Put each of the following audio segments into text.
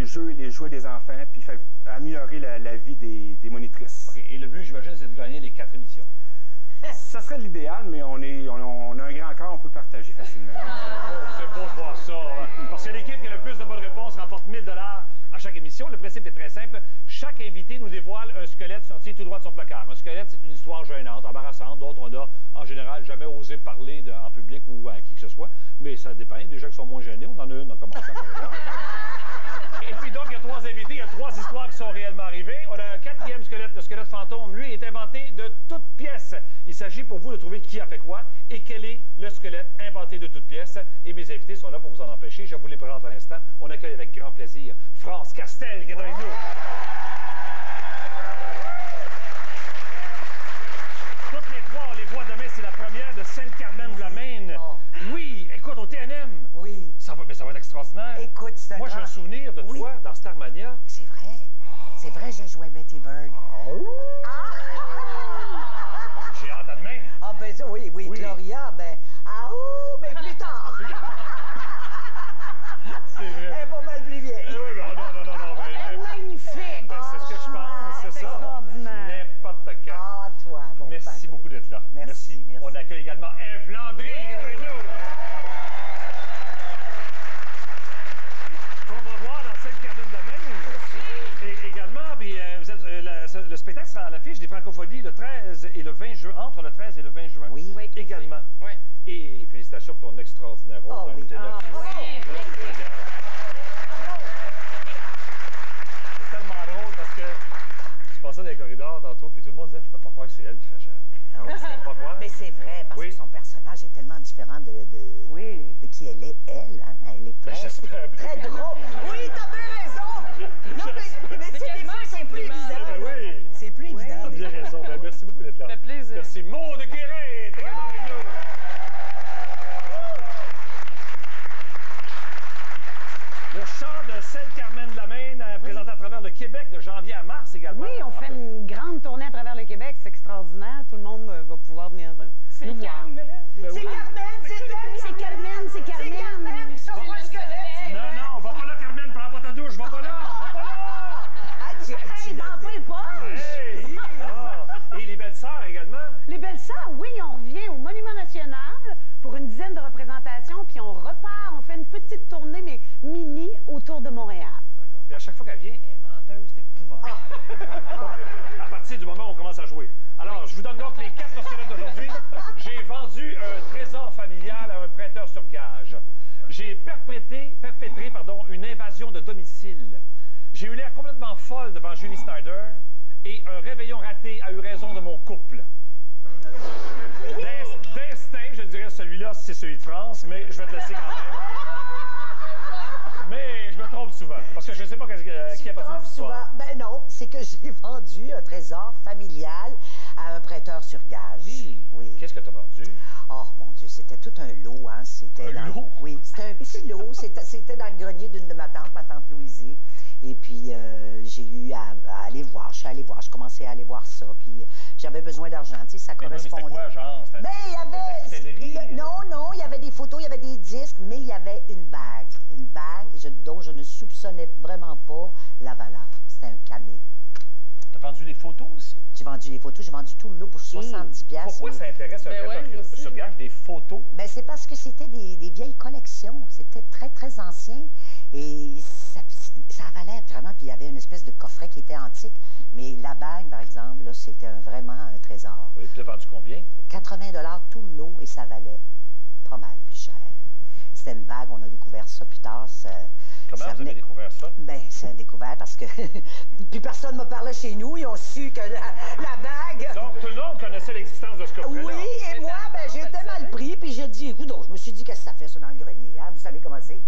jeux et les jouets des enfants, puis améliorer la vie des monitrices. OK. Et le but, j'imagine, c'est de gagner les 4 émissions. Ça serait l'idéal, mais on a un grand cœur, on peut partager facilement. C'est beau de voir ça. Parce que l'équipe qui a le plus de bonnes réponses remporte 1 000 à chaque émission. Le principe est très simple. Chaque invité nous dévoile un squelette sorti tout droit de son placard. Un squelette, c'est une histoire gênante, embarrassante, dont on a, en général, jamais osé parler en public ou à qui que ce soit. Mais ça dépend. Des gens qui sont moins gênés, on en a une, on a commencé encore une fois. Et puis donc, il y a 3 invités, il y a 3 histoires qui sont réellement arrivées. On a un 4e squelette, le squelette fantôme. Lui, est inventé de toutes pièces. Il s'agit pour vous de trouver qui a fait quoi et quel est le squelette inventé de toutes pièces. Et mes invités sont là pour vous en empêcher. Je vous les présente à l'instant. On accueille avec grand plaisir France Castel qui est avec nous. Toutes les 3, on les voit demain. C'est la première de Sainte-Carmen-de-la-Maine. Oui, écoute, au TNM. Oui. Ça va être extraordinaire. Écoute, c'est Moi, j'ai un souvenir de toi dans Starmania. C'est vrai. C'est vrai, je jouais Betty Bird. J'ai hâte à demain. Ah, ben oui, Gloria, ben... Ah, ouh, mais plus tard. C'est vrai. Elle est pas mal plus vieille. Oui, non. Elle est magnifique! Ben, c'est ce que je pense, c'est ça. Extraordinaire. N'importe quand. Ah, toi, bon Merci beaucoup d'être là. Merci. On accueille également Ève Landry qui est avec nous. Qu'on va voir dans Sainte-Carmen-de-la-Maine. Et également, puis, vous êtes, le spectacle sera à l'affiche des Francophonies le 13 et le 20 juin, entre le 13 et le 20 juin. Oui. Également. Oui. Et félicitations pour ton extraordinaire rôle dans le téléphone. C'est tellement drôle parce que je passais dans les corridors tantôt, puis tout le monde disait, je peux pas croire que c'est elle qui fait Jeanne. Ah oui, Pas croire. mais c'est vrai, parce que son personnage est tellement différent de qui elle est, elle. Hein? Elle est très drôle. Oui, t'as bien raison. Non, mais tu sais, des fois, c'est plus évident. Oui. C'est plus évident. T'as bien raison. Ben, merci beaucoup d'être là. Ça fait plaisir. Merci. Maude Guérin est également avec nous. Le chant de Sainte-Carmen-de-la-Maine, présenté à travers le Québec de janvier à mars également. Oui, on fait une grande tournée à travers le Québec. C'est extraordinaire. Tout le monde va pouvoir venir nous voir. Ben oui. C'est Carmen. Sauf le squelette. Non, va pas là, Carmen, prends pas ta douche, va pas là. Hey, dans pas les poches! Hey! Et les belles-sœurs également. Les belles-sœurs, oui, on revient au Monument National pour une dizaine de représentations, puis on repart, on fait une petite tournée, mais mini, autour de Montréal. D'accord. Puis à chaque fois qu'elle vient, elle est menteuse, c'est épouvantable. À partir du moment où on commence à jouer. Alors, je vous donne donc les 4 squelettes d'aujourd'hui. J'ai vendu un trésor familial à un prêteur sur gage. J'ai perpétré une invasion de domicile. J'ai eu l'air complètement folle devant Julie Snyder et un réveillon raté a eu raison de mon couple. D'instinct, je dirais celui-là, c'est celui de France, mais je vais te laisser quand même. Mais je me trompe souvent, parce que je ne sais pas qui a passé l'histoire. Ben non, c'est que j'ai vendu un trésor familial à un prêteur sur gage. Oui. Qu'est-ce que tu as vendu? Oh, mon Dieu, c'était tout un lot, hein. C'était lot? Oui, c'était un petit lot. C'était dans le grenier d'une de ma tante Louisie. Et puis, j'ai eu à aller voir. Je suis allée voir. Je commençais à aller voir ça. Puis, j'avais besoin d'argent. Tu sais, ça correspondait. Mais c'était quoi, genre? Ben, il y avait... Non, il y avait des photos, il y avait des disques, mais il y avait une bague. Une bague dont je ne soupçonnais vraiment pas la valeur. C'était un camé. T'as vendu les photos aussi? J'ai vendu les photos, j'ai vendu tout le lot pour 70$. Pourquoi ça intéresse un prêteur sur gage des photos? Ben, c'est parce que c'était des vieilles collections. C'était très, très ancien. Et ça valait vraiment. Puis il y avait une espèce de coffret qui était antique. Mais la bague, par exemple, là, c'était vraiment un trésor. Oui, puis tu as vendu combien? 80$ tout le lot et ça valait pas mal plus cher. C'était une bague, on a découvert ça plus tard. Comment vous avez découvert ça? Ben, c'est découvert parce que plus personne ne me parlait chez nous. Ils ont su que la bague... Donc, tout le monde connaissait l'existence de ce coffret-là. Oui, et moi, ben, j'étais mal pris, puis j'ai dit, écoute, je me suis dit, qu'est-ce que ça fait, ça, dans le grenier, hein? Vous savez comment c'est?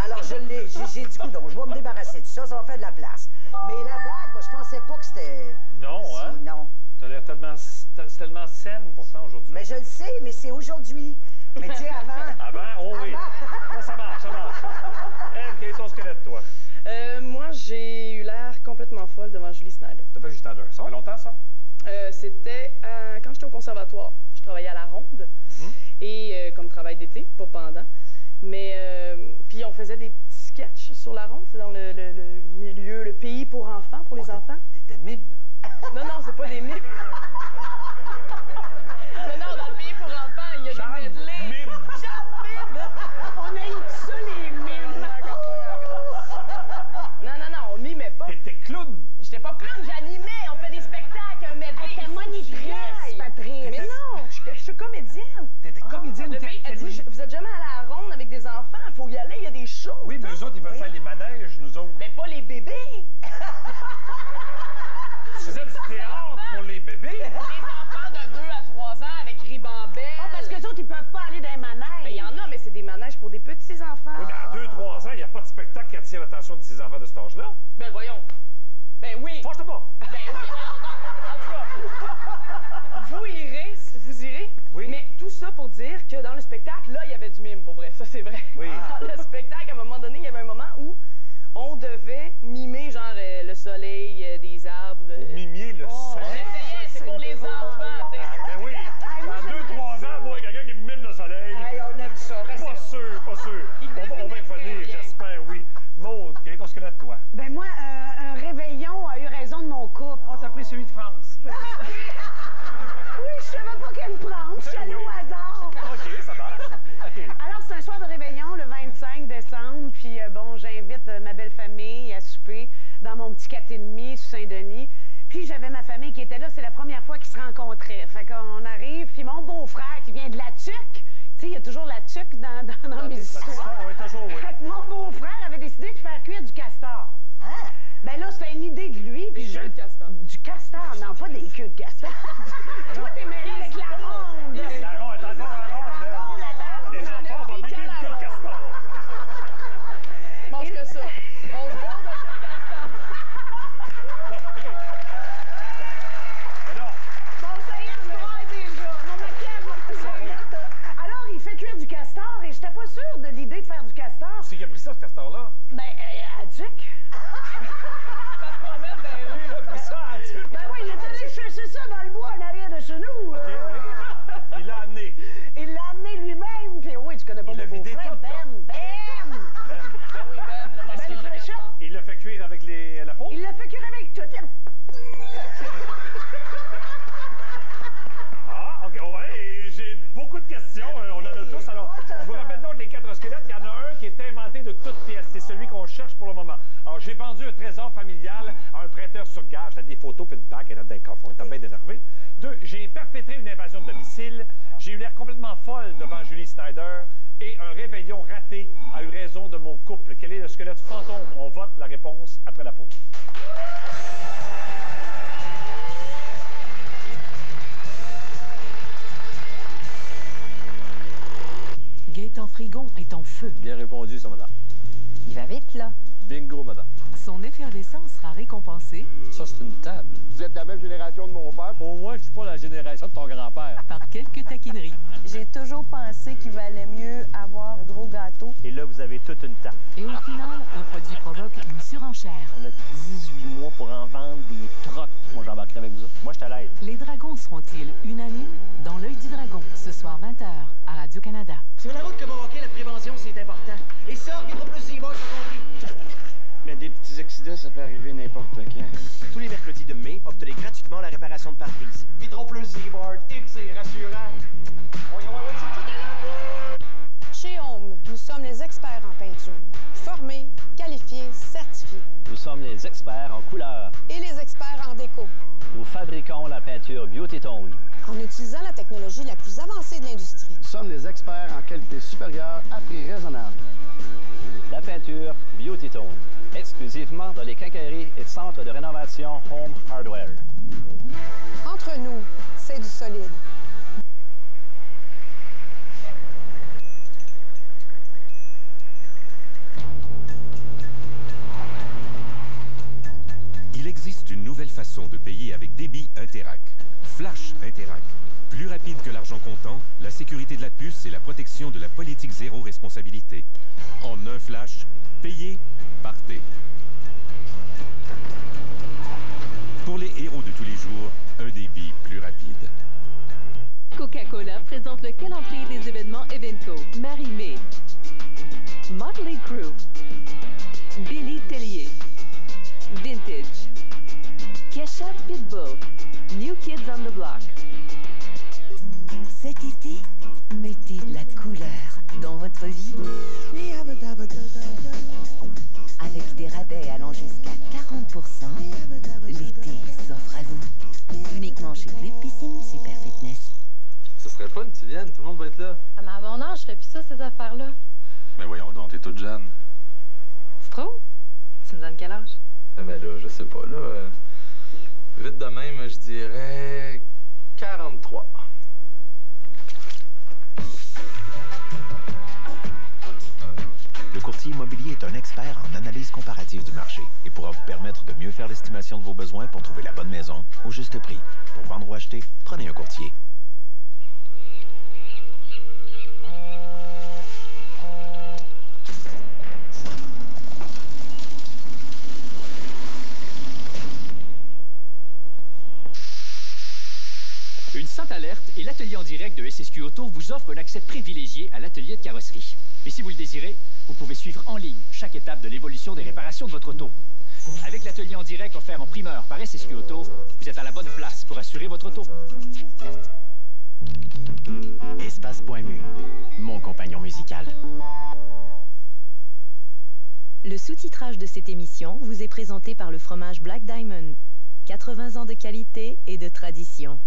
Alors, j'ai dit, écoute, je vais me débarrasser de ça, ça va faire de la place. Mais la bague, moi, je pensais pas que c'était... Non, hein? Non. Tu as l'air tellement saine, pourtant, aujourd'hui. Mais je le sais, mais c'est aujourd'hui. Mais tu sais, avant... Avant? Oh oui. Ça marche. Ève, quel est ton squelette, toi? Moi, j'ai eu l'air complètement folle devant Julie Snyder. T'as pas Julie Snyder. Ça fait longtemps, ça? C'était quand j'étais au conservatoire. Je travaillais à la Ronde, et comme travail d'été, pas pendant. Mais puis on faisait des petits sketch sur la ronde. C'est dans le milieu, le pays pour enfants, pour les enfants. T'étais mime. Non, c'est pas des mimes. Non, dans le pays pour enfants, il y a des medley. Mime. On a eu ça, les mimes. Non, on mimait pas. T'étais clown. J'étais pas clown, j'animais. On fait des spectacles, un medley. T'es monitrice, Patrice. Mais non, je suis comédienne. T'étais comédienne. Le pays, elle dit, vous êtes jamais allé à la ronde avec des enfants, il faut y aller, il y a des shows. Oui, mais eux autres, ils veulent faire les manèges, nous autres. Mais pas les bébés. Tu faisais du théâtre pour les bébés. Les enfants de 2 à 3 ans avec ribambelle. Ah, parce que les autres, ils peuvent pas aller dans les manèges. Il y en a, mais c'est des manèges pour des petits enfants. Oui, mais à 2-3 ans, il n'y a pas de spectacle qui attire l'attention de ces enfants de cet âge-là. Ben voyons. Ben oui. Fâche-toi pas. Ben oui, en tout cas. Vous irez. Oui. Mais tout ça pour dire que dans le spectacle, là, il y avait du mime, pour vrai. Ça, c'est vrai. Oui. Dans le spectacle, à un moment donné, il y avait un moment où on devait mimer, genre, le soleil, des arbres. Mimier le soleil. J'essayais, c'est pour les enfants, tu sais. Ben oui. Dans 2-3 ans, moi, quelqu'un qui me mime le soleil. On aime ça. Pas sûr. On va y revenir, j'espère, oui. Maude, quel est ton squelette, toi? Ben moi, un réveillon a eu raison de mon couple. Oh, t'as pris celui de France. Oui, je savais pas quelle prendre. Je suis allée au hasard. OK, ça marche. OK. Alors, c'est un soir de réveillon, le 25 décembre. Puis, bon, j'invite ma belle famille à souper dans mon petit 4,5 sur Saint-Denis. Puis, j'avais ma famille qui était là. C'est la première fois qu'ils se rencontraient. Fait qu'on arrive. Puis, mon beau-frère qui vient de la Tuque. Tu sais, il y a toujours la Tuque dans mes histoires. Oui, toujours, oui. Fait que mon beau-frère avait décidé de faire cuire du castor. Ah! Ben là, c'était une idée de lui. Puis Des queues de castor. Du castor, non, pas des queues de castor. Toi, t'es mêlé avec la ronde. La ronde, attention à la ronde. Les enfants vont mimer le queue de castor. Mange que ça. On se boit de ce castor. Bon, ça y est, je braille déjà. Mon maquillage va couper. Alors, il fait cuire du castor et j'étais pas sûre de l'idée de faire du castor. C'est qui a pris ça, ce castor-là? Ben, à Duc. Ça se promène dans les rues. Il a pris ça à Dieu. Ben oui, il est allé chercher ça dans le bois en arrière de chez nous. Il l'a amené. Il l'a amené lui-même. Puis oui, tu connais pas Il mon l'a vidé beau-frère. tout, là. Ben. Oui, Ben, le masque de castor. Il l'a fait cuire avec la peau? Il l'a fait cuire avec tout. Ah, OK. Ouais, j'ai beaucoup de questions. On en a tous. Alors, je vous rappelle donc les 4 squelettes. Il y en a un qui est inventé de toutes pièces. C'est celui qu'on cherche pour le moment. Alors, j'ai vendu un trésor familial à un prêteur sur gage. T'as des photos puis une bague dans le coffre. On t'a bien énervé. 2, j'ai perpétré une invasion de domicile. J'ai eu l'air complètement folle devant Julie Snyder. Et un réveillon raté a eu raison de mon couple. Quel est le squelette fantôme? On vote la réponse après la pause. Gaëtan Frigon est en feu. Bien répondu, ça, madame. Il va vite, là. Bingo, madame. Son effervescence sera récompensée Ça, c'est une table. Vous êtes de la même génération de mon père. Au moins, je suis pas la génération de ton grand-père. par quelques taquineries. J'ai toujours pensé qu'il valait mieux avoir un gros gâteau. Et là, vous avez toute une tarte. Et au final, un produit provoque une surenchère. On a 18 mois pour en vendre des trocs. Moi, j'embarquerai avec vous autres. Moi, je te l'aide. Les dragons seront-ils unanimes dans l'œil du dragon, ce soir 20h à Radio-Canada. Sur la route comme au hockey, la prévention, c'est important. Et ça, Vitro Plus Seaboard, ça compris. Mais des petits accidents, ça peut arriver n'importe quand. Tous les mercredis de mai, obtenez gratuitement la réparation de pare-brise. Vitro Plus Seaboard, X est rassurant. Chez Home, nous sommes les experts en peinture. Formés, qualifiés, certifiés. Nous sommes les experts en couleur. Et les experts en déco. Nous fabriquons la peinture Beauty Tone. En utilisant la technologie la plus avancée de l'industrie. Nous sommes des experts en qualité supérieure à prix raisonnable. La peinture Beauty Tone. Exclusivement dans les quincailleries et centres de rénovation Home Hardware. Entre nous, c'est du solide. Il existe une nouvelle façon de payer avec débit Interac. Flash Interac. Plus rapide que l'argent comptant, la sécurité de la puce et la protection de la politique zéro responsabilité. En un flash, payez, partez. Pour les héros de tous les jours, un débit plus rapide. Coca-Cola présente le calendrier des événements Evenco. Marie-May. Motley Crue. Billy Tellier. Vintage. Kesha Pitbull. New Kids on the Block. Cet été, mettez de la couleur dans votre vie. Avec des rabais allant jusqu'à 40%, l'été s'offre à vous. Uniquement chez Club Piscine Super Fitness. Ce serait fun que tu viennes, tout le monde va être là. Ah, mais à mon âge, je fais plus ça, ces affaires-là. Mais voyons donc, t'es toute jeune. Tu trouves? Tu me donnes quel âge? Ah ben là, je sais pas, là. Vite de même, je dirais 43. Le courtier immobilier est un expert en analyse comparative du marché et pourra vous permettre de mieux faire l'estimation de vos besoins pour trouver la bonne maison au juste prix. Pour vendre ou acheter, prenez un courtier. Une sainte alerte et l'atelier en direct de SSQ Auto vous offre un accès privilégié à l'atelier de carrosserie. Et si vous le désirez, vous pouvez suivre en ligne chaque étape de l'évolution des réparations de votre auto. Avec l'atelier en direct offert en primeur par SSQ Auto, vous êtes à la bonne place pour assurer votre auto. Espace.mu, mon compagnon musical. Le sous-titrage de cette émission vous est présenté par le fromage Black Diamond. 80 ans de qualité et de tradition.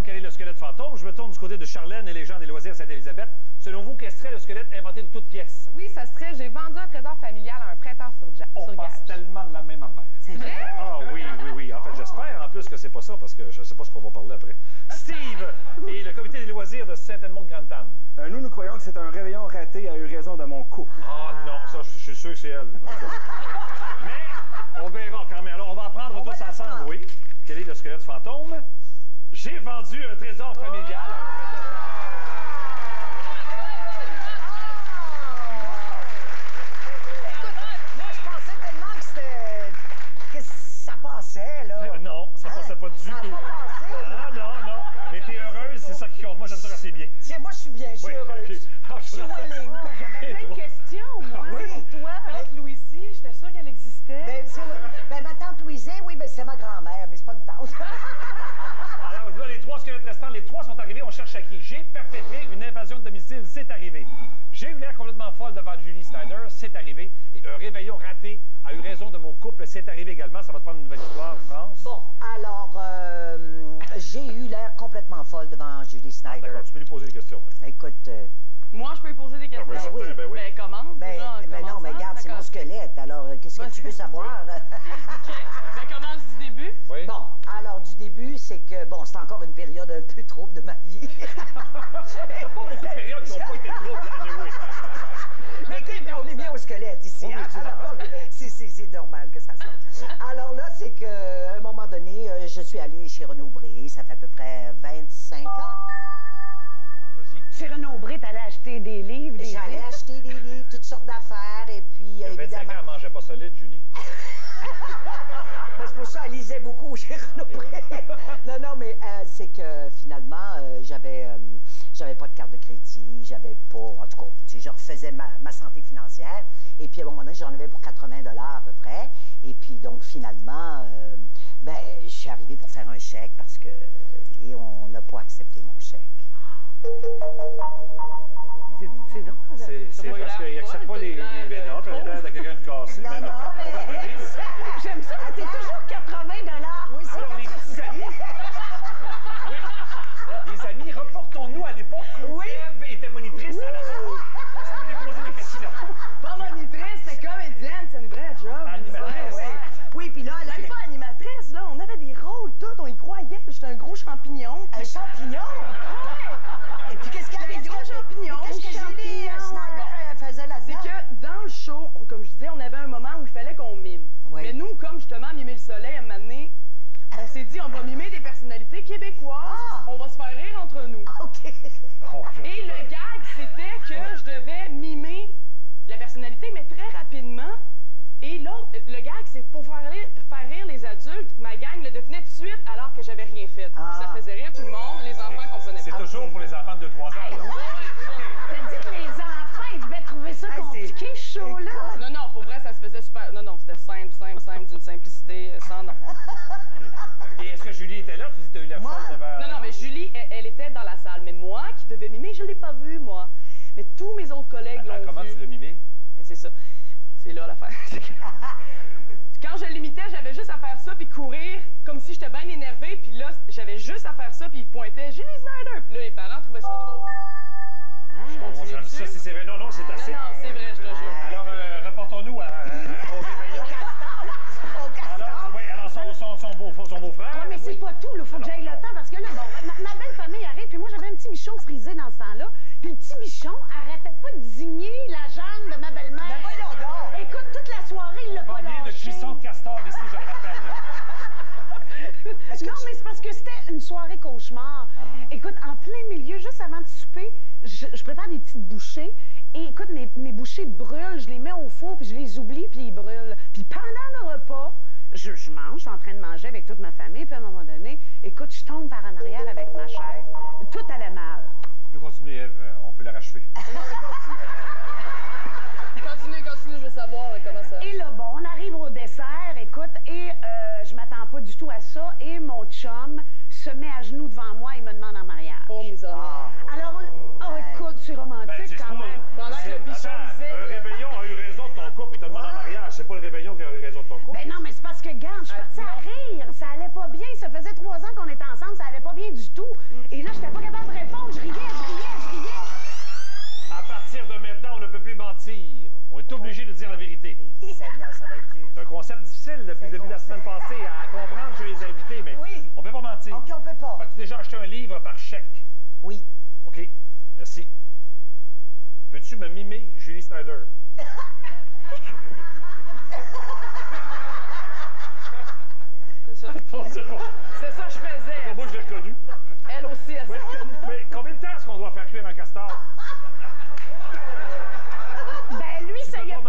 Quel est le squelette fantôme? Je me tourne du côté de Charlène et les gens des loisirs Sainte-Élisabeth. Selon vous, quel serait le squelette inventé de toutes pièces? Oui, ça serait j'ai vendu un trésor familial à un prêteur sur gage. On pense tellement de la même affaire. C'est vrai? Ah oui, oui, oui. En fait, j'espère en plus que c'est pas ça parce que je sais pas ce qu'on va parler après. Steve et le comité des loisirs de Saint-Edmond-de-Grande-Tame. Nous croyons que c'est un réveillon raté à eu raison de mon couple. Ah non, ça, je suis sûr que c'est elle. Mais on verra quand même. Alors, on va apprendre tous ensemble, oui. Quel est le squelette fantôme? J'ai vendu un trésor familial à un prêteur. Écoute, moi, je pensais tellement que ça passait, là. Non, ça passait pas du tout. Ah non, non. Mais t'es heureuse, c'est ça qui compte. Moi, j'aime ça quand c'est bien. Tiens, moi, je suis bien, je suis heureuse. Je suis willing. J'avais plein de questions, moi, pour toi. Tante Louisie, j'étais sûre qu'elle existait. Ben, ma tante Louisie, oui, ben, c'est ma grand-mère, mais c'est pas une tante. Alors, là, les trois squelettes restants, les trois sont arrivés. On cherche à qui? J'ai perpétré une invasion de domicile, c'est arrivé. J'ai eu l'air complètement folle devant Julie Snyder, c'est arrivé. Et un réveillon raté a eu raison de mon couple, c'est arrivé également. Ça va te prendre une nouvelle histoire, France. Bon, alors, j'ai eu l'air complètement folle devant Julie Snyder. D'accord, tu peux lui poser des questions. Ouais. Écoute... Moi, je peux lui poser des questions. Ben oui, ben oui. Ben, commence. Ben non, mais regarde, c'est mon squelette. Alors, qu'est-ce que tu veux savoir? OK. Ben, commence du début. Oui. Bon, alors, du début, c'est que, bon, c'est encore une période un peu trouble de ma vie. Il n'y a pas beaucoup de périodes qui n'ont pas été troubles, anyway. Mais écoute, on est bien au squelette ici. Oui, c'est normal que ça sorte. Alors là, c'est qu'à un moment donné, je suis allée chez Renaud-Bré. Ça fait à peu près 25 ans. Chez Renaud-Bré, t'allais acheter des livres, J'allais acheter des livres, toutes sortes d'affaires, et puis, Il y a 25 évidemment... ans, elle mangeait pas solide, Julie. C'est pour ça qu'elle lisait beaucoup chez Renaud-Bré. Non, mais c'est que finalement, j'avais pas de carte de crédit, j'avais pas... En tout cas, je refaisais ma santé financière. Et puis, à un moment donné, j'en avais pour 80 $ à peu près. Et puis, donc, finalement, je suis arrivée pour faire un chèque parce que... Et on n'a pas accepté mon chèque. C'est drôle. C'est parce qu'il n'accepte pas les non, t'as l'air de quelqu'un de cassé. Non, mais... J'aime ça, c'est toujours 80 $. Oui, c'est alors, les petits amis... Oui. Les amis, reportons-nous à l'époque où Eve était monitrice à la base. Tu peux lui poser des questions. Pas monitrice, c'était comédienne, c'est une vraie job. Animatrice. Oui, puis là... Même pas animatrice, là. On avait des rôles, tout. On y croyait. J'étais un gros champignon. Un champignon? Ouais. Et puis, qu'est-ce qu'il y avait? Des gros champignons. Qu'est-ce que Julie Snyder faisait là-dedans? C'est que dans le show, comme je disais, on avait un moment où il fallait qu'on mime. Oui. Mais nous, comme justement mimer le soleil, à un moment donné, on s'est dit, on va mimer des personnalités québécoises. On va se faire rire entre nous. OK. Et le gag, c'était que je devais mimer la personnalité, mais très rapidement. Et là, le gag, c'est pour faire rire les adultes, ma gang le devenait tout de suite alors que j'avais rien fait. Ça faisait rire tout le monde, les enfants comprenaient pas. C'est toujours pour les enfants de 2-3 ans. T'as dit que les enfants, ils devaient trouver ça compliqué, ce show-là? Non, pour vrai, ça se faisait super. Non, c'était simple, d'une simplicité sans nom. Et est-ce que Julie était là? Tu as eu la folle devant... Non, mais Julie, elle était dans la salle. Mais moi, qui devais mimer, je ne l'ai pas vue, moi. Mais tous mes autres collègues l'ont vu. Comment tu l'as mimé? C'est ça. C'est là l'affaire. Quand je l'imitais, j'avais juste à faire ça puis courir comme si j'étais bien énervée. Puis là, j'avais juste à faire ça puis ils pointaient « Julie Snyder! » Puis là, les parents trouvaient ça drôle. J'aime ça, si c'est vrai. Non, c'est assez. Non, c'est vrai, je te jure. Alors, reportons-nous au réveillon. Son beau-frère. Oui, mais c'est pas tout, il faut que j'aille le temps parce que là, bon, ma belle famille arrive, puis moi j'avais un petit bichon frisé dans ce temps-là, puis le petit bichon arrêtait pas de digner la jambe de ma belle-mère. Écoute, toute la soirée, il l'a pas lâché. Le cuisson de castor ici, je le rappelle. Non, mais c'est parce que c'était une soirée cauchemar. Écoute, en plein milieu, juste avant de souper, je prépare des petites bouchées. Et écoute, mes bouchées brûlent, je les mets au four, puis je les oublie, puis ils brûlent. Puis pendant le repas, je mange, je suis en train de manger avec toute ma famille, puis à un moment donné, écoute, je tombe par en arrière avec ma chair. Tout allait mal. Tu peux continuer, Ève, on peut la rachever. Continue, je veux savoir comment ça... Et là, bon, on arrive au dessert, écoute, et je m'attends pas du tout à ça, et mon chum se met à genoux devant moi et me demande en mariage. Oh, misère. Alors, écoute, c'est romantique quand même. Pendant que le bichon disait... Un réveillon a eu raison de ton couple, il t'a demandé en mariage. C'est pas le réveillon qui a eu raison de ton couple. Ben non, mais c'est parce que, regarde, je suis partie à rire. Ça allait pas bien. Ça faisait 3 ans qu'on était ensemble, ça allait pas bien du tout. Et là, j'étais pas capable de répondre. Je riais. À partir de maintenant, on ne peut plus mentir. On est obligé de dire la vérité. Seigneur, ça va être dur. C'est un concept difficile depuis le début de la semaine passée à comprendre chez les invités, mais on peut pas mentir. OK, on peut pas. As-tu déjà acheté un livre par chèque? Oui. OK, merci. Peux-tu me mimer Julie Snyder? C'est ça. C'est ça que je faisais. Moi, je l'ai reconnu. Elle aussi, elle s'est reconnue. Mais combien de temps est-ce qu'on doit faire cuire un castor? Ben lui, ça y a...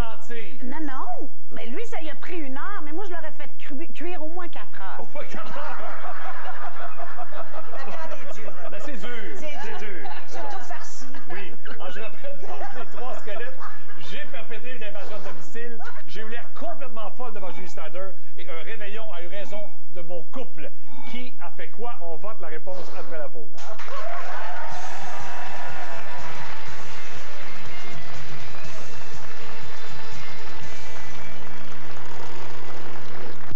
Non. Mais lui, ça y a pris 1 heure, mais moi, je l'aurais fait cuire au moins 4 heures. Au moins 4 heures? Ben, c'est dur. Surtout farci. Oui. Alors, je rappelle que les 3 squelettes, j'ai perpétré une invasion de domicile. J'ai eu l'air complètement folle devant Julie Snyder et un réveillon a eu raison de mon couple. Qui a fait quoi? On vote la réponse après la pause.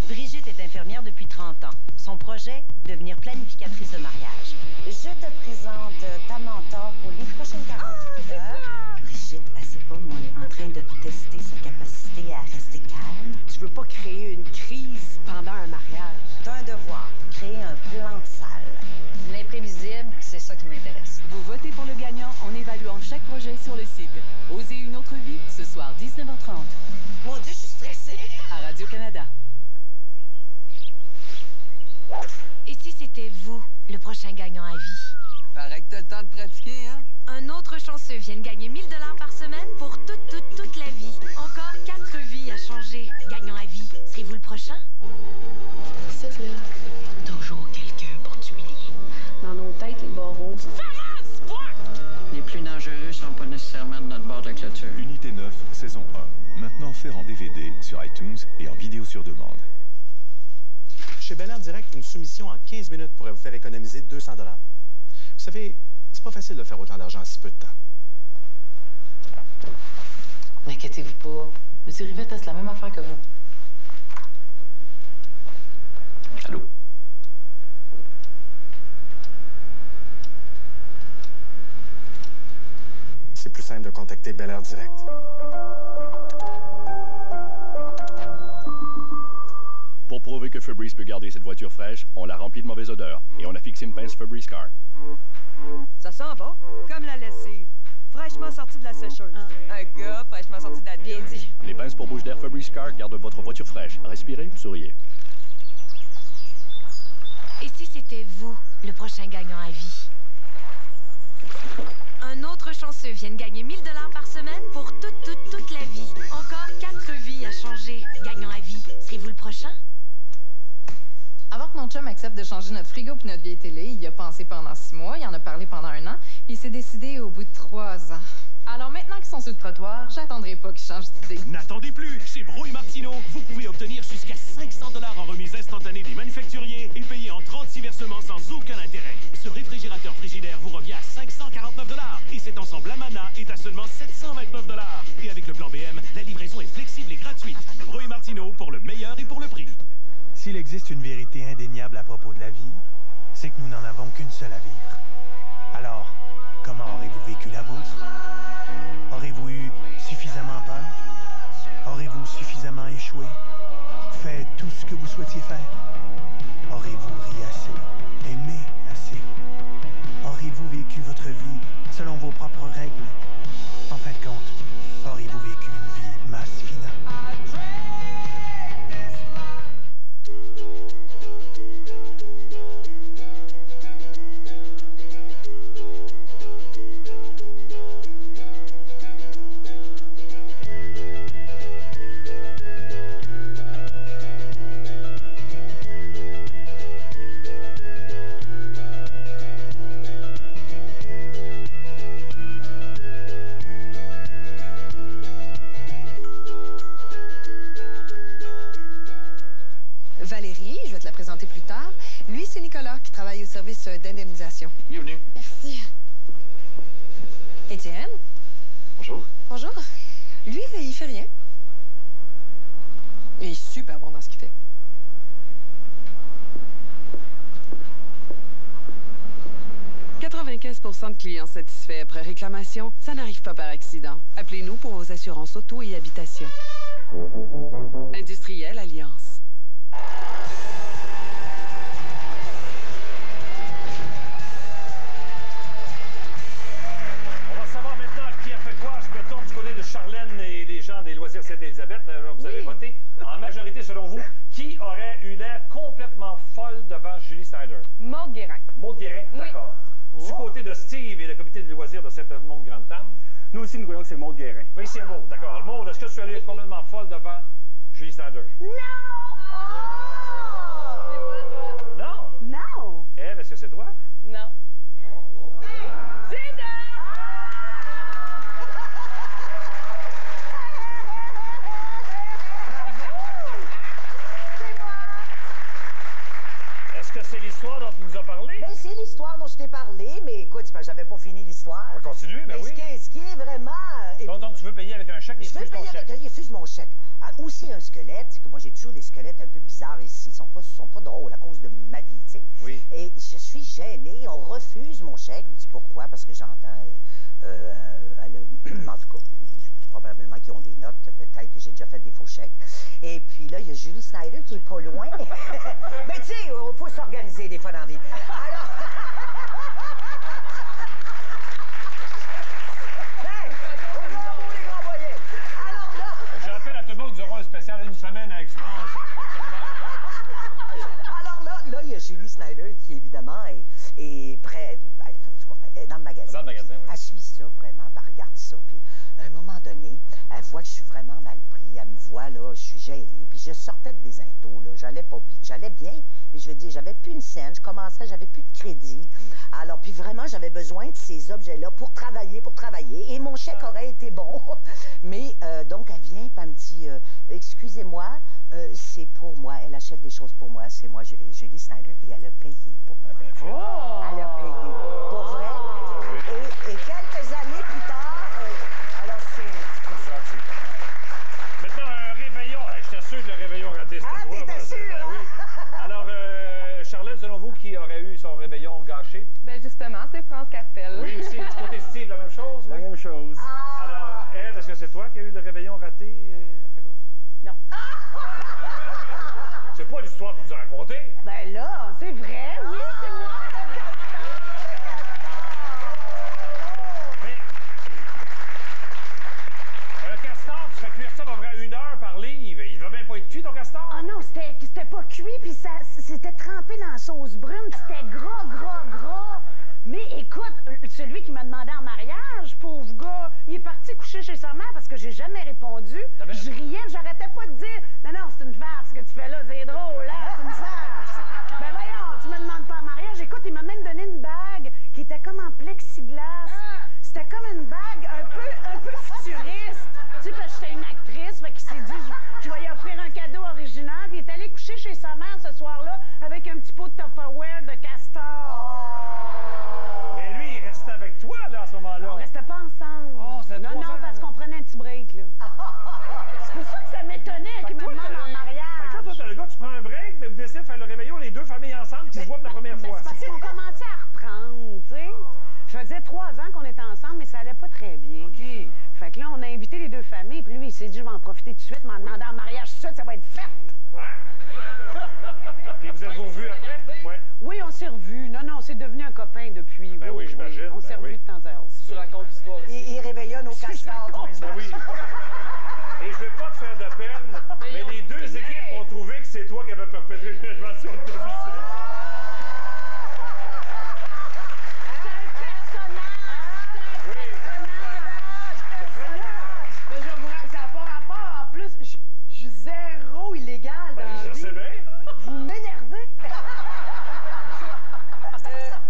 Brigitte est infirmière depuis 30 ans. Son projet, devenir planificatrice de mariage. Je te présente ta mentor pour les prochaines 48 heures. Brigitte, c'est pas moi, en train de tester sa capacité à rester calme. Tu veux pas créer une crise pendant un mariage. T'as un devoir, créer un plan de salle. L'imprévisible, c'est ça qui m'intéresse. Vous votez pour le gagnant en évaluant chaque projet sur le site. Osez une autre vie, ce soir 19h30. Mon Dieu, je suis stressée. À Radio-Canada. Et si c'était vous, le prochain gagnant à vie? Paraît que t'as le temps de pratiquer, hein? Un autre chanceux vient de gagner 1000 $ par semaine pour toute la vie. Encore 4 vies à changer. Gagnant à vie. Serez-vous le prochain? C'est là. Toujours quelqu'un pour t'humilier. Dans nos têtes, les barreaux. Les plus dangereux sont pas nécessairement de notre bord de clôture. Unité 9, saison 1. Maintenant offert en DVD, sur iTunes et en vidéo sur demande. Chez Bel Air Direct, une soumission en 15 minutes pourrait vous faire économiser 200 $. Vous savez, c'est pas facile de faire autant d'argent en si peu de temps. N'inquiétez-vous pas. M. Rivette, c'est la même affaire que vous. Allô? C'est plus simple de contacter Bel Air Direct. Pour prouver que Febreze peut garder cette voiture fraîche, on l'a remplie de mauvaise odeur et on a fixé une pince Febreze Car. Ça sent bon, comme la lessive. Fraîchement sorti de la sécheuse. Un gars fraîchement sorti de la bien dit. Les pinces pour bouche d'air Febreze Car gardent votre voiture fraîche. Respirez, souriez. Et si c'était vous, le prochain gagnant à vie? un autre chanceux vient de gagner 1000 $ par semaine pour toute la vie. Encore 4 vies à changer. Gagnons à vie. Serez-vous le prochain? Avant que mon chum accepte de changer notre frigo puis notre vieille télé, il y a pensé pendant 6 mois, il en a parlé pendant 1 an, puis il s'est décidé au bout de 3 ans. Alors maintenant qu'ils sont sur le trottoir, j'attendrai pas qu'ils changent d'idée. N'attendez plus! Chez Brouille Martineau, vous pouvez obtenir jusqu'à 500 $ en remise instantanée des manufacturiers et payer en 36 versements sans aucun intérêt. Ce réfrigérateur frigidaire vous revient à 549 $ et cet ensemble Amana est à seulement 729 $. Et avec le plan BM, la livraison est flexible et gratuite. Brouille Martineau pour le meilleur et pour le prix. S'il existe une vérité indéniable à propos de la vie, c'est que nous n'en avons qu'une seule à vivre. Alors, comment aurez-vous vécu la vôtre? Aurez-vous eu suffisamment peur? Aurez-vous suffisamment échoué? Fait tout ce que vous souhaitiez faire? Aurez-vous ri assez? Aimé assez? Aurez-vous vécu votre vie selon vos propres règles? En fin de compte, aurez-vous vécu une vie masse fina? Valérie, je vais te la présenter plus tard. Lui, c'est Nicolas, qui travaille au service d'indemnisation. Bienvenue. Merci. Étienne? Bonjour. Bonjour. Lui, il fait rien. Il est super bon dans ce qu'il fait. « 95% de clients satisfaits après réclamation, ça n'arrive pas par accident. Appelez-nous pour vos assurances auto et habitation. Industriel Alliance. On va savoir maintenant qui a fait quoi. Je me tourne du côté de Charlène et les gens des Loisirs Sainte-Élisabeth. Vous avez voté. En majorité, selon vous, qui aurait eu l'air complètement folle devant Julie Snyder? Maude Guérin. Maude Guérin, d'accord. Du côté de Steve et le comité des loisirs de cette Maude Grande Dame. Nous aussi, nous croyons que c'est Maude Guérin. Oui, c'est Maude, d'accord. Maude, est-ce que tu es allé complètement folle devant Julie Snyder? Non! Non? Non! Ève, est-ce que c'est toi? Non. C'est Est-ce que c'est l'histoire dont tu nous as parlé? Ben, c'est l'histoire dont je t'ai parlé, mais écoute, c'est parce que j'avais pas fini l'histoire. On va continuer, ben Mais oui. ce qui est vraiment... Donc, tu veux payer avec un chèque et je veux refuse ton payer chèque? avec... Il refuse mon chèque. Ah, aussi un squelette, c'est que moi j'ai toujours des squelettes un peu bizarres ici. Ils sont pas drôles à cause de ma vie, tu sais. Oui. Et je suis gênée, on refuse mon chèque. Je me dis pourquoi? Parce que j'entends... en tout cas, probablement qu'ils ont des notes, que peut-être que j'ai déjà fait des faux chèques. Et puis là, il y a Julie Snyder qui est pas loin. Mais tu sais, il faut s'organiser des fois dans la vie. Alors... Je rappelle à tout le monde que nous aurons un spécial une semaine avec France. Alors là, il y a Julie Snyder qui, évidemment, est prête, est dans le magasin. Dans le magasin, oui. Elle suit ça vraiment, elle regarde ça, puis à un moment donné, elle voit que je suis vraiment mal pris, elle me voit, là, je suis gênée, puis je sortais de des intos, là, j'allais bien, mais je veux dire, j'avais plus une scène, je commençais, j'avais plus de crédit. Alors, puis vraiment, j'avais besoin de ces objets-là pour travailler, et mon chèque aurait été bon. Mais, donc, elle vient, puis elle me dit, excusez-moi, c'est pour moi, elle achète des choses pour moi, c'est moi, Julie Snyder, et elle a payé pour moi. Elle a payé, pour vrai. Et quelques années plus tard, alors c'est gentil. Maintenant, un réveillon. Je t'assure que le réveillon raté, c'était toi. T'étais sûr, ben, oui. Alors, Charlène, selon vous, qui aurait eu son réveillon gâché? Ben justement, c'est France Cartel. Oui, aussi. Du côté Steve, la même chose? La même chose. Alors, Ève, est-ce que c'est toi qui as eu le réveillon raté? Non. C'est pas l'histoire que tu nous as racontée. Ben là, c'est vrai, oui, c'est moi. Mais un castor, tu fais cuire ça à peu près 1 heure par livre. Il va bien pas être cuit, ton castor? Ah non, c'était pas cuit, puis c'était trempé dans la sauce brune, puis c'était gras. Mais écoute, celui qui m'a demandé en mariage, pauvre gars, il est parti coucher chez sa mère parce que j'ai jamais répondu. Je riais, j'arrêtais pas de dire « Non, non, c'est une farce ce que tu fais là, c'est drôle, hein, c'est une farce. » Ben voyons, tu me demandes pas en mariage. Écoute, il m'a même donné une bague qui était comme en plexiglas. C'était comme une bague un peu futuriste. Tu sais, parce que j'étais une actrice, fait qu'il s'est dit « Je vais lui offrir un cadeau original. » Puis il est allé coucher chez sa mère ce soir-là avec un petit pot de Tupperware de castor. Mais lui, il restait avec toi, là, à ce moment-là. On restait pas ensemble. Oh, c'était non, parce qu'on prenait un petit break, là. C'est pour ça que ça m'étonnait qu'il me demande en mariage. Fait que là, toi, t'es le gars, tu prends un break, mais vous décidez de faire le réveillon, les deux familles ensemble, qui se voient pour la première fois. C'est parce qu'on commençait à reprendre, tu sais. Ça faisait 3 ans qu'on était ensemble, mais ça allait pas très bien. OK. Fait que là, on a invité les deux familles, puis lui, il s'est dit, je vais en profiter tout de suite, m'en demander en mariage tout de suite, ça va être fait. Puis vous êtes-vous revus après? Ouais. Oui, on s'est revus. Non, c'est devenu un copain depuis. Ben oui, j'imagine. On s'est revus de temps à autre. Tu racontes l'histoire. Il réveillait nos castors. Ben oui. Et je vais pas te faire de peine, mais les deux équipes ont trouvé que c'est toi qui avais perpétré une invention de domicile. Mais je vais vous raconter, ça n'a pas rapport. En plus, je suis zéro illégal dans la Je vie. sais bien. Vous m'énervez.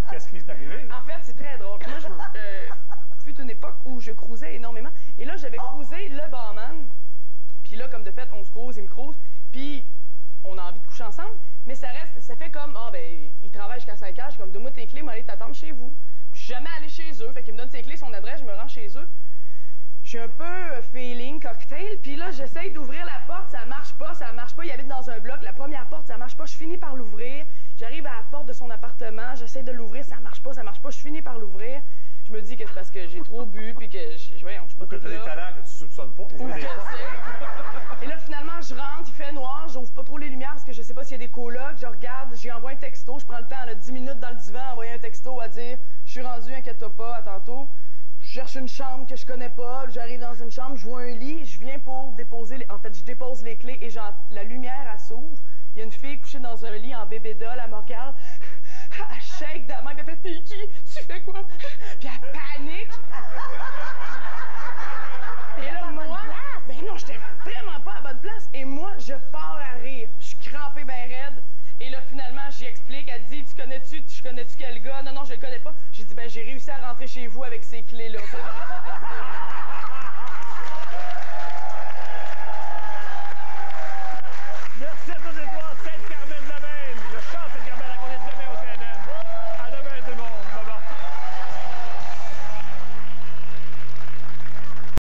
Qu'est-ce qui est arrivé? En fait, c'est très drôle. Moi, fut une époque où je cruisais énormément. Et là, j'avais cruisé le barman. Puis là, comme de fait, on se cruise, il me cruise. Puis on a envie de coucher ensemble. Mais ça reste, ça fait comme, il travaille jusqu'à 5 heures. Je suis comme, donne-moi tes clés, moi, allez t'attendre chez vous. Je suis jamais allée chez eux. Fait qu'il me donne ses clés, son adresse, je me rends chez eux. Je suis un peu feeling cocktail. Puis là, j'essaye d'ouvrir la porte, ça marche pas. Il habite dans un bloc. La première porte, ça marche pas. Je finis par l'ouvrir. J'arrive à la porte de son appartement. J'essaie de l'ouvrir, ça marche pas. Je finis par l'ouvrir. Je me dis que c'est parce que j'ai trop bu, puis que je suis pas que toute t'as des là. talents que tu soupçonnes pas. Ou que c'est. Et là, finalement, je rentre, il fait noir, j'ouvre pas trop les lumières parce que je sais pas s'il y a des colocs. Je regarde, j'y envoie un texto, je prends le temps, elle a 10 minutes dans le divan, envoyer un texto à dire « Je suis rendu, inquiète-toi pas, à tantôt. » Je cherche une chambre que je connais pas, j'arrive dans une chambre, je vois un lit, je viens pour déposer... En fait, je dépose les clés et la lumière, elle s'ouvre. Il y a une fille couchée dans un lit en bébé doll, elle me regarde, elle shake de la main, elle fait « T'es qui? Tu fais quoi? » Puis elle panique. Et là, moi, ben non, j'étais vraiment pas à bonne place. Et moi, je pars à rire. Je suis crampée ben raide. Et là, finalement, j'y explique. Elle dit, tu connais-tu quel gars? Non, je le connais pas. J'ai dit, ben j'ai réussi à rentrer chez vous avec ces clés-là.